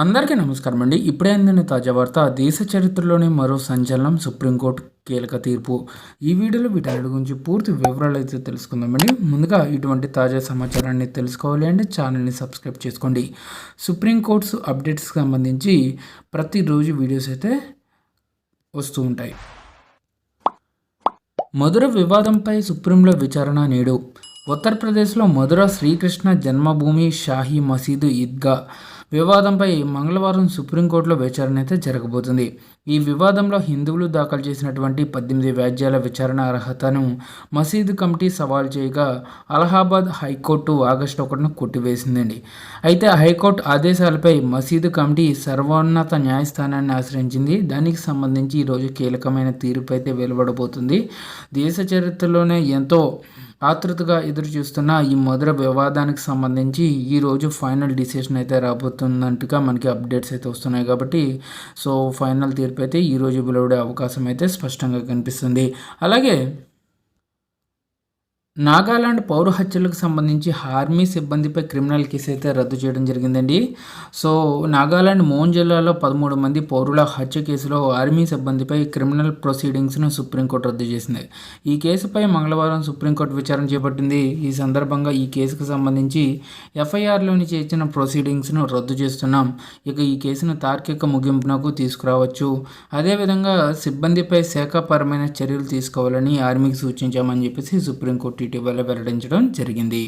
అందరికీ నమస్కారం అండి. ఇప్పుడే అందిన తాజా వార్త దేశ చరిత్రలోనే మరో సంచలనం సుప్రీంకోర్టు కీలక తీర్పు. ఈ వీడియోలో వీటన్నిటి గురించి పూర్తి వివరాలు అయితే తెలుసుకుందామండి. ముందుగా ఇటువంటి తాజా సమాచారాన్ని తెలుసుకోవాలి అంటే ఛానల్ని సబ్స్క్రైబ్ చేసుకోండి. సుప్రీంకోర్టు అప్డేట్స్కి సంబంధించి ప్రతిరోజు వీడియోస్ అయితే వస్తూ ఉంటాయి. మధుర వివాదంపై సుప్రీంలో విచారణ నేడు. ఉత్తరప్రదేశ్లో మధుర శ్రీకృష్ణ జన్మభూమి షాహీ మసీదు ఈద్గా వివాదంపై మంగళవారం సుప్రీంకోర్టులో విచారణ అయితే జరగబోతుంది. ఈ వివాదంలో హిందువులు దాఖలు చేసినటువంటి 18 వ్యాజ్యాల విచారణ అర్హతను మసీదు కమిటీ సవాల్ చేయగా అలహాబాద్ హైకోర్టు ఆగస్టు 1న కొట్టివేసిందండి. అయితే హైకోర్టు ఆదేశాలపై మసీదు కమిటీ సర్వోన్నత న్యాయస్థానాన్ని ఆశ్రయించింది. దానికి సంబంధించి ఈరోజు కీలకమైన తీర్పు అయితే వెలువడబోతుంది. దేశ చరిత్రలోనే ఎంతో ఆతృతగా ఎదురు చూస్తున్న ఈ మధుర వివాదానికి సంబంధించి ఈరోజు ఫైనల్ డిసిషన్ అయితే రాబోతున్నట్టుగా మనకి అప్డేట్స్ అయితే వస్తున్నాయి. కాబట్టి ఫైనల్ తీర్పు అయితే ఈరోజు వెలువడే అవకాశం అయితే స్పష్టంగా కనిపిస్తుంది. అలాగే నాగాలాండ్ పౌర హత్యలకు సంబంధించి ఆర్మీ సిబ్బందిపై క్రిమినల్ కేసు అయితే రద్దు చేయడం జరిగిందండి. నాగాలాండ్ మోన్ జిల్లాలో 13 మంది పౌరుల హత్య కేసులో ఆర్మీ సిబ్బందిపై క్రిమినల్ ప్రొసీడింగ్స్ను సుప్రీంకోర్టు రద్దు చేసింది. ఈ కేసుపై మంగళవారం సుప్రీంకోర్టు విచారణ చేపట్టింది. ఈ సందర్భంగా ఈ కేసుకు సంబంధించి ఎఫ్ఐఆర్లోని చేర్చిన ప్రొసీడింగ్స్ను రద్దు చేస్తున్నాం. ఇక ఈ కేసును తార్కిక ముగింపునకు తీసుకురావచ్చు. అదేవిధంగా సిబ్బందిపై శాఖాపరమైన చర్యలు తీసుకోవాలని ఆర్మీకి సూచించామని చెప్పేసి సుప్రీంకోర్టు ఇటీవల వెల్లడించడం జరిగింది.